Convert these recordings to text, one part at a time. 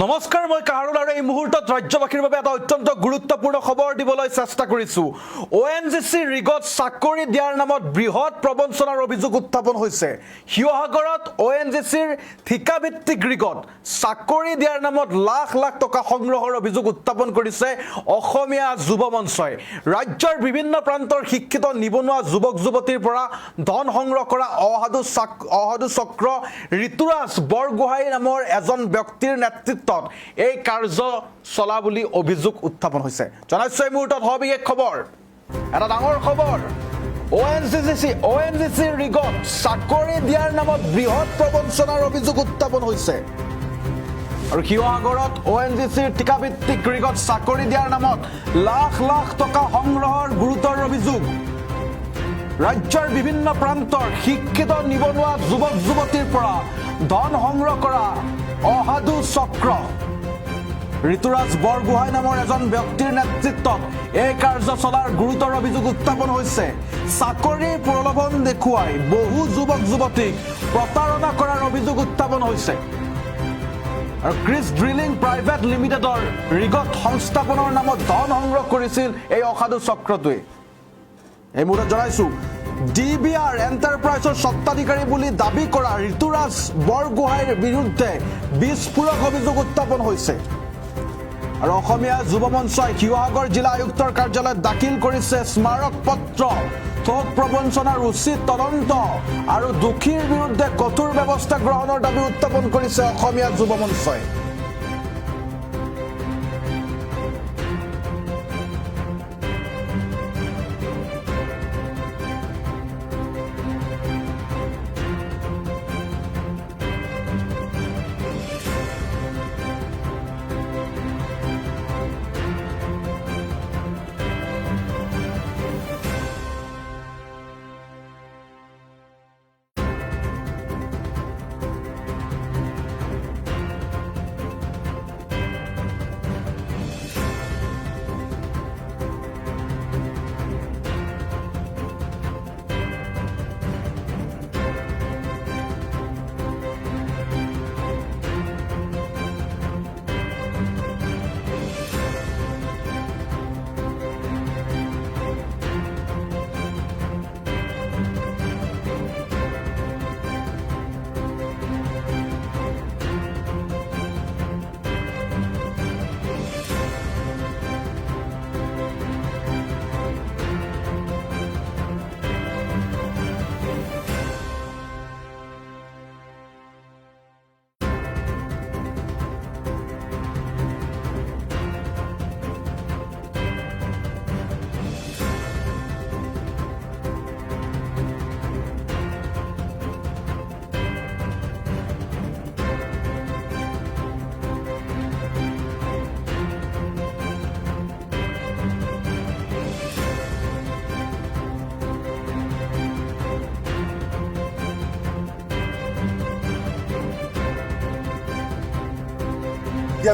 নমস্কাৰ মই কাহাৰুল আৰু এই মুহূৰ্তত ৰাজ্যবাসীৰ বাবে এটা অত্যন্ত গুৰুত্বপূৰ্ণ খবৰ দিবলৈ চেষ্টা কৰিছো ONGC ৰিগত চাকৰি দিয়াৰ নামত বৃহৎ প্ৰবঞ্চনাৰ অভিযোগ উত্থাপন হৈছে শিৱসাগৰত ONGCৰ ঠিকাভিত্তিক ৰিগত চাকৰি দিয়াৰ নামত লাখ লাখ টকা সংগ্ৰহৰ অভিযোগ উত্থাপন কৰিছে অসমীয়া যুৱ মঞ্চই ৰাজ্যৰ বিভিন্ন প্ৰান্তৰ শিক্ষিত নিবনুৱা যুৱক যুৱতীৰ পৰা ধন সংগ্ৰহ কৰা অসাধু চক্ৰ ঋতুৰাজ বৰগোহাঁই নামৰ এজন ব্যক্তিৰ নেতৃত্বত এই কাৰ্য চলা বুলি অভিযোগ উত্থাপন হৈছে জনাইছো এই মুহূৰ্তত হবিশেষ খবৰ এটা ডাঙৰ খবৰ ONGC ৰিগত চাকৰি দিয়াৰ নামত বৃহৎ প্ৰবঞ্চনাৰ অভিযোগ উত্থাপন হৈছে আৰু শিৱসাগৰত ONGCৰ ঠিকাভিত্তিক ৰিগত চাকৰি দিয়াৰ নামত লাখ লাখ টকা সংগ্ৰহৰ গুৰুতৰ অভিযোগ ৰাজ্যৰ বিভিন্ন প্ৰান্তৰ শিক্ষিত নিবনুৱা যুৱক যুৱতীৰ পৰা ধন সংগ্ৰহ কৰা অসাধু চক্ৰ ঋতুৰাজ বৰগোহাঁই নামৰ এজন ব্যক্তিৰ নেতৃত্বত এই কাৰ্য চলাৰ গুৰুতৰ অভিযোগ উত্থাপন হৈছে চাকৰিৰ প্ৰলোভন দেখুৱাই বহু যুৱক যুৱতীক প্ৰতাৰণা কৰাৰ অভিযোগ উত্থাপন হৈছে আৰু ক্ৰিছ ড্ৰিলিং প্ৰাইভেট লিমিটেডৰ ৰিগত সংস্থাপনৰ নামত ধন সংগ্ৰহ কৰিছিল এই অসাধু চক্ৰটোৱে এই মুহূৰ্তত জনাইছো DBR এণ্টাৰপ্ৰাইজৰ স্বত্বাধিকাৰী বুলি দাবী কৰা ঋতুৰাজ বৰগোহাঁইৰ বিৰুদ্ধে বিস্ফোৰক অভিযোগ উত্থাপন হৈছে আৰু অসমীয়া যুৱ মঞ্চই শিৱসাগৰ জিলা আয়ুক্তৰ কাৰ্যালয়ত দাখিল কৰিছে স্মাৰক পত্ৰ ঠগ প্ৰবঞ্চনাৰ উচিত তদন্ত আৰু দোষীৰ বিৰুদ্ধে কঠোৰ ব্যৱস্থা গ্ৰহণৰ দাবী উত্থাপন কৰিছে অসমীয়া যুৱ মঞ্চই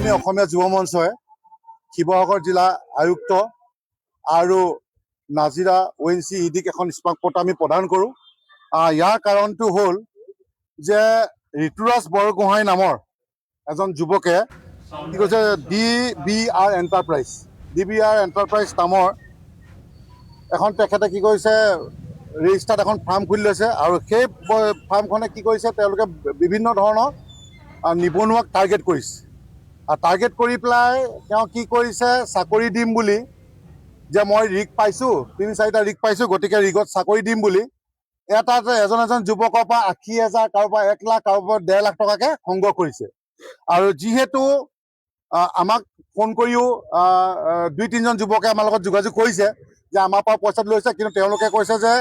আমি অসমীয়া যুৱ মঞ্চই শিৱসাগৰ জিলা আয়ুক্ত আৰু নাজিৰা ONGC ইডিক এখন স্মাৰক পত্ৰ আমি প্ৰদান কৰোঁ ইয়াৰ কাৰণটো হ'ল যে ঋতুৰাজ বৰগোহাঁই নামৰ এজন যুৱকে কি কৈছে DBR এণ্টাৰপ্ৰাইজ নামৰ এখন তেখেতে কি কৰিছে ৰেজিষ্টাৰ্ড এখন ফাৰ্ম খুলি লৈছে আৰু সেই ফাৰ্মখনে কি কৰিছে তেওঁলোকে বিভিন্ন ধৰণৰ নিবনুৱাক টাৰ্গেট কৰিছে টাৰ্গেট কৰি পেলাই তেওঁ কি কৰিছে চাকৰি দিম বুলি যে মই ৰিগ পাইছোঁ ৩-৪টা ৰিগ পাইছোঁ গতিকে ৰিগত চাকৰি দিম বুলি এটাত এজন যুৱকৰ পৰা ৮০,০০০ কাৰোবাৰ ১ লাখ কাৰোবাৰ ১.৫ লাখ টকাকৈ সংগ্ৰহ কৰিছে আৰু যিহেতু আমাক ফোন কৰিও ২-৩জন যুৱকে আমাৰ লগত যোগাযোগ কৰিছে যে আমাৰ পৰা পইচাটো লৈছে কিন্তু তেওঁলোকে কৈছে যে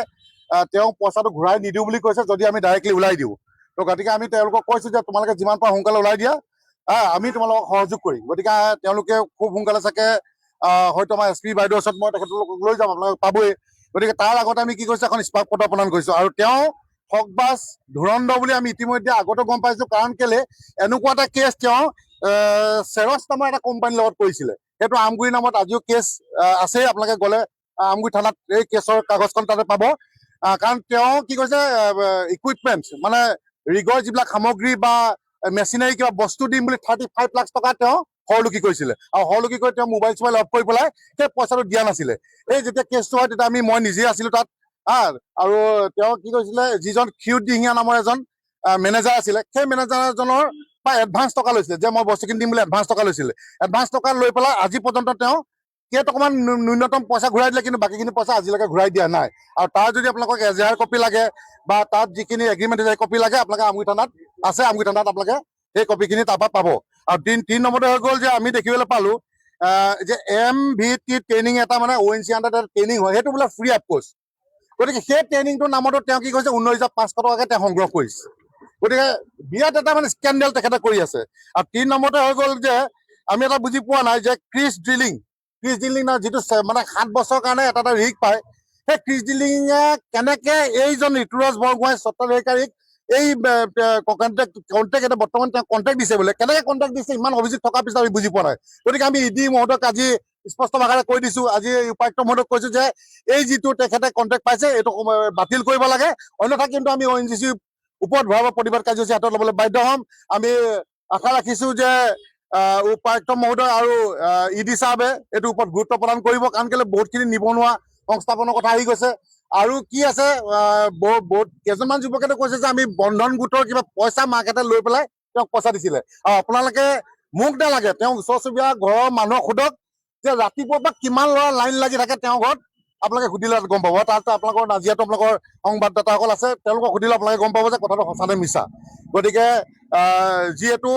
তেওঁ পইচাটো ঘূৰাই নিদিওঁ বুলি কৈছে যদি আমি ডাইৰেক্টলি ওলাই দিওঁ তো গতিকে আমি তেওঁলোকক কৈছোঁ যে তোমালোকে যিমান পাৰা সোনকালে ওলাই দিয়া আমি তোমালোকক সহযোগ কৰিম গতিকে তেওঁলোকে খুব সোনকালে চাগে হয়তো আমাৰ SP বাইদেউৰ ওচৰত মই তেখেতলোকক লৈ যাম আপোনালোকে পাবই গতিকে তাৰ আগতে আমি কি কৰিছোঁ এখন স্মাৰক পত্ৰ প্ৰদান কৰিছোঁ আৰু তেওঁ ঠগবাজ ধুৰন্ধৰ বুলি আমি ইতিমধ্যে আগতে গম পাইছোঁ কাৰণ কেলে এনেকুৱা এটা কেছ তেওঁ চেৰছ নামৰ এটা কোম্পানীৰ লগত কৰিছিলে সেইটো আমগুৰি নামত আজিও কেছ আছেই আপোনালোকে গ'লে আমগুৰি থানাত এই কেছৰ কাগজখন তাতে পাব কাৰণ তেওঁ কি কৈছে ইকুইপমেণ্টছ মানে ৰিগৰ যিবিলাক সামগ্ৰী বা মেচিনাৰী কিবা বস্তু দিম বুলি 35 লাখ টকা তেওঁ হৰলুকি কৰিছিলে আৰু হৰলুকি কৰি তেওঁ মোবাইল চোবাইল অফ কৰি পেলাই সেই পইচাটো দিয়া নাছিলে এই যেতিয়া কেছটো হয় তেতিয়া মই নিজে আছিলো তাত আৰু তেওঁ কি কৰিছিলে যিজন ক্ষীৰোদ নামৰ এজন মেনেজাৰ আছিলে সেই মেনেজাৰজনৰ পৰা এডভান্স টকা লৈছিলে যে মই বস্তুখিনি দিম বুলি এডভান্স টকা লৈছিলে এডভান্স টকা লৈ পেলাই আজি পৰ্যন্ত তেওঁ কেইটকামান ন্যূনতম পইচা ঘূৰাই দিলে কিন্তু বাকীখিনি পইচা আজিলৈকে ঘূৰাই দিয়া নাই আৰু তাৰ যদি আপোনালোকক এজাহাৰ কপি লাগে বা তাত যিখিনি এগ্ৰিমেণ্ট কপি লাগে আপোনালোকে আমগুৰি থানাত আছে আমগুৰি থানাত আপোনালোকে সেই কপিখিনি তাৰ পৰা পাব আৰু 3 নম্বৰতে হৈ গ'ল যে আমি দেখিবলৈ পালো যে MVT ট্ৰেইনিং এটা মানে ONC আণ্ডাৰত এটা ট্ৰেইনিং হয় সেইটো বোলে ফ্ৰী অফ কষ্ট গতিকে সেই ট্ৰেইনিংটোৰ নামতো তেওঁ কি কৰিছে 19,500 টকাকৈ তেওঁ সংগ্ৰহ কৰিছে গতিকে বিৰাট এটা মানে স্কেণ্ডেল তেখেতে কৰি আছে আৰু 3 নম্বৰতে হৈ গ'ল যে আমি এটা বুজি পোৱা নাই যে ক্ৰিছ ড্ৰিলিং না যিটো মানে 7 বছৰৰ কাৰণে এটা ৰিক পায় সেই ক্ৰিছ ড্ৰিলিঙে কেনেকে এইজন ঋতুৰাজ বৰগোহাঁই স্বত্বাধিকাৰীক এই কণ্টেক্ট এটা বৰ্তমান তেওঁ কণ্টেক্ট দিছে বোলে কেনেকে কণ্টেক্ট দিছে ইমান অভিযোগ থকাৰ পিছত আমি বুজি পোৱা নাই গতিকে আমি ইডি মহোদয়ক আজি স্পষ্ট ভাষাৰে কৈ দিছো আজি উপায়ুক্ত মহোদয়ক কৈছো যে এই যিটো তেখেতে কণ্টেক্ট পাইছে এইটো বাতিল কৰিব লাগে অন্যথা কিন্তু আমি ONGC ওপৰত ভয়াৱহ প্ৰতিবাদ কাৰ্যসূচী হাতত ল'বলৈ বাধ্য হ'ম আমি আশা ৰাখিছো যে উপায়ুক্ত মহোদয় আৰু ইডি চাহাবে এইটোৰ ওপৰত গুৰুত্ব প্ৰদান কৰিব কাৰণ কেলে বহুতখিনি নিবনুৱা সংস্থাপনৰ কথা আহি গৈছে আৰু কি আছে বহুত কেইজনমান যুৱকে কৈছে যে আমি বন্ধন গোটৰ কিবা পইচা মাৰ্কেটে লৈ পেলাই তেওঁক পইচা দিছিলে আৰু আপোনালোকে মোক নালাগে তেওঁ ওচৰ চুবুৰীয়া ঘৰৰ মানুহক সোধক যে ৰাতিপুৱাৰ পৰা কিমান ল'ৰা লাইন লাগি থাকে তেওঁৰ ঘৰত আপোনালোকে সুধিলে গম পাব তাত আপোনালোকৰ নাজিয়াতো আপোনালোকৰ সংবাদদাতাসকল আছে তেওঁলোকক সুধিলে আপোনালোকে গম পাব যে কথাটো সঁচা নে মিছা গতিকে যিহেতু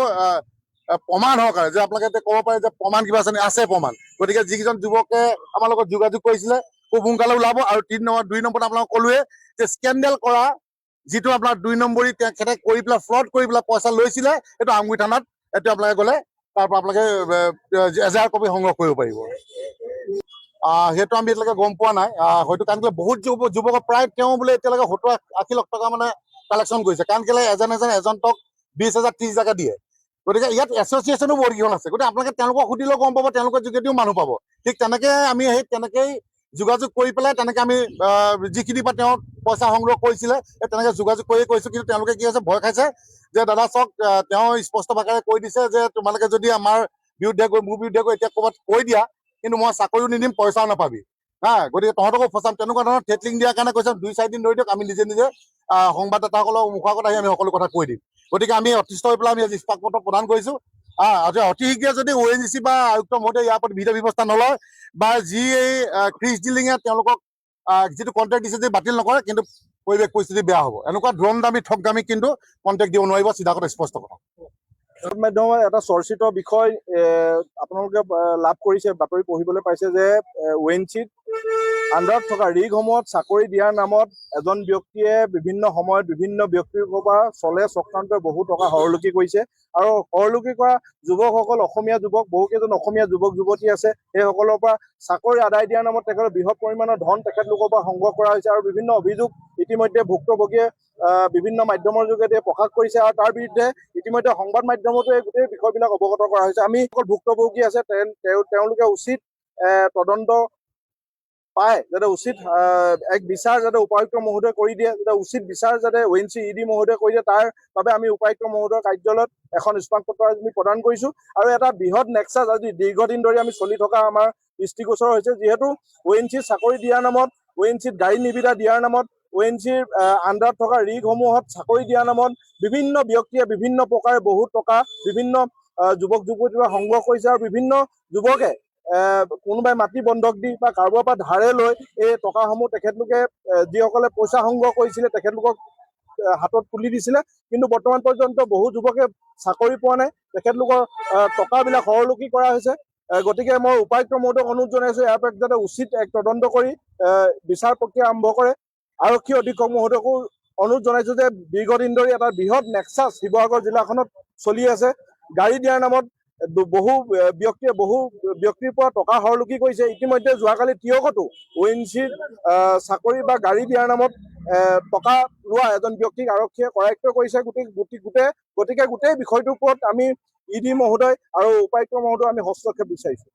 প্ৰমাণ সহকাৰে যে আপোনালোকে ক'ব পাৰে যে প্ৰমাণ কিবা আছে প্ৰমাণ গতিকে যিকেইজন যুৱকে আমাৰ লগত যোগাযোগ কৰিছিলে খুব সোনকালে ওলাব আৰু 2 নম্বৰত আপোনালোকক ক'লোৱে যে স্কেণ্ডেল কৰা যিটো আপোনাৰ 2 নম্বৰী তেখেতে কৰি পেলাই ফ্ৰড কৰি পেলাই পইচা লৈছিলে সেইটো আমগুৰি থানাত এইটো আপোনালোকে গ'লে তাৰ পৰা আপোনালোকে এজাহাৰ কপি সংগ্ৰহ কৰিব পাৰিব সেইটো আমি এতিয়ালৈকে গম পোৱা নাই হয়তো কাৰণ কেলে বহুত যুৱক প্ৰায় তেওঁ বোলে এতিয়ালৈকে 70-80 লাখ টকা মানে কালেকশ্যন কৰিছে কাৰণ কেলে এজনক 20,000 30,000 দিয়ে গতিকে ইয়াত এছ'চিয়েশ্যনো বহুত কেইখন আছে গতিকে আপোনালোকে তেওঁলোকক সুধিলেও গম পাব তেওঁলোকৰ যোগেদিও মানুহ পাব ঠিক তেনেকে আমি সেই তেনেকেই যোগাযোগ কৰি পেলাই তেনেকে আমি যিখিনি পৰা তেওঁ পইচা সংগ্ৰহ কৰিছিলে তেনেকে যোগাযোগ কৰিয়ে কৈছো কিন্তু তেওঁলোকে কি হৈছে ভয় খাইছে যে দাদা চাওক তেওঁ স্পষ্ট ভাষাৰে কৈ দিছে যে তোমালোকে যদি আমাৰ বিৰুদ্ধে গৈ মোৰ বিৰুদ্ধে গৈ এতিয়া ক'ৰবাত কৈ দিয়া কিন্তু মই চাকৰিও নিদিম পইচাও নাপাবি গতিকে তহঁতকো ফচাম তেনেকুৱা ধৰণৰ থ্ৰেটলিং দিয়াৰ কাৰণে কৈছে 2-4 দিন ধৰি দিয়ক আমি নিজে সংবাদদাতাসকলৰ মুখৰ আগত আহি আমি সকলো কথা কৈ দিম গতিকে আমি অতিষ্ঠ হৈ পেলাই আমি আজি ইস্পাত পত্ৰ প্ৰদান কৰিছো অতি শীঘ্ৰে যদি ONGC বা আয়ুক্ত মহোদয়ে ইয়াৰ প্ৰতি বিধি ব্যৱস্থা নলয় বা যি এই ক্ৰিছ ডিলিঙে তেওঁলোকক যিটো কণ্টেক্ট দিছে যদি বাতিল নকৰে কিন্তু পৰিস্থিতি বেয়া হ'ব এনেকুৱা ধৰণদামী ঠগদামী কিন্তু কণ্টেক্ট দিব নোৱাৰিব চিধা কথা স্পষ্ট কথা মাধ্যমত এটা চৰ্চিত বিষয় আপোনালোকে লাভ কৰিছে বাতৰি পঢ়িবলৈ পাইছে যে ONGCত আণ্ডাৰত থকা ৰিগসমূহত চাকৰি দিয়াৰ নামত এজন ব্যক্তিয়ে বিভিন্ন সময়ত বিভিন্ন ব্যক্তিৰ পৰা চলে চক্ৰান্তই বহু টকা হৰলুকি কৰিছে আৰু হৰলুকি কৰা যুৱকসকল অসমীয়া যুৱক বহুকেইজন অসমীয়া যুৱক যুৱতী আছে সেইসকলৰ পৰা চাকৰি আদায় দিয়াৰ নামত তেখেতৰ বৃহৎ পৰিমাণৰ ধন তেখেতলোকৰ পৰা সংগ্ৰহ কৰা হৈছে আৰু বিভিন্ন অভিযোগ ইতিমধ্যে ভুক্তভোগীয়ে বিভিন্ন মাধ্যমৰ যোগেদি প্ৰকাশ কৰিছে আৰু তাৰ বিৰুদ্ধে ইতিমধ্যে সংবাদ মাধ্যমতো এই গোটেই বিষয়বিলাক অৱগত কৰা হৈছে আমি অকল ভুক্তভোগী আছে তেওঁলোকে উচিত তদন্ত পায় যাতে উচিত এক বিচাৰ যাতে উপায়ুক্ত মহোদয়ে কৰি দিয়ে যাতে উচিত বিচাৰ যাতে ONC ED মহোদয়ে কৰি দিয়ে তাৰ বাবে আমি উপায়ুক্ত মহোদয়ৰ কাৰ্যালয়ত এখন স্মাৰক পত্ৰ আমি প্ৰদান কৰিছো আৰু এটা বৃহৎ নেক্সাছ আজি দীৰ্ঘদিন ধৰি আমি চলি থকা আমাৰ দৃষ্টিগোচৰ হৈছে যিহেতু ONC চাকৰি দিয়াৰ নামত ONCত গাড়ী নিবিদা দিয়াৰ নামত ONCৰ আণ্ডাৰত থকা ৰিগসমূহত চাকৰি দিয়াৰ নামত বিভিন্ন ব্যক্তিয়ে বিভিন্ন প্ৰকাৰে বহুত টকা বিভিন্ন যুৱক যুৱতীৰ পৰা সংগ্ৰহ কৰিছে আৰু বিভিন্ন যুৱকে কোনোবাই মাটি বন্ধক দি বা কাৰোবাৰ পৰা ধাৰে লৈ এই টকাসমূহ তেখেতলোকে যিসকলে পইচা সংগ্ৰহ কৰিছিলে তেখেতলোকক হাতত তুলি দিছিলে কিন্তু বৰ্তমান পৰ্যন্ত বহু যুৱকে চাকৰি পোৱা নাই তেখেতলোকৰ টকাবিলাক হৰলুকি কৰা হৈছে গতিকে মই উপায়ুক্ত মহোদয়ক অনুৰোধ জনাইছো ইয়াৰ পৰা যাতে উচিত এক তদন্ত কৰি বিচাৰ প্ৰক্ৰিয়া আৰম্ভ কৰে আৰক্ষী অধীক্ষক মহোদয়কো অনুৰোধ জনাইছো যে দীৰ্ঘদিন ধৰি এটা বৃহৎ নেক্সাছ শিৱসাগৰ জিলাখনত চলি আছে গাড়ী দিয়াৰ নামত বহু ব্যক্তিৰ পৰা টকা হৰলুকি কৰিছে ইতিমধ্যে যোৱাকালি তিয়কতো ONCৰ চাকৰি বা গাড়ী দিয়াৰ নামত টকা লোৱা এজন ব্যক্তিক আৰক্ষীয়ে কৰায়ত্ব কৰিছে গতিকে গোটেই বিষয়টোৰ ওপৰত আমি ED মহোদয় আৰু উপায়ুক্ত মহোদয় আমি হস্তক্ষেপ বিচাৰিছো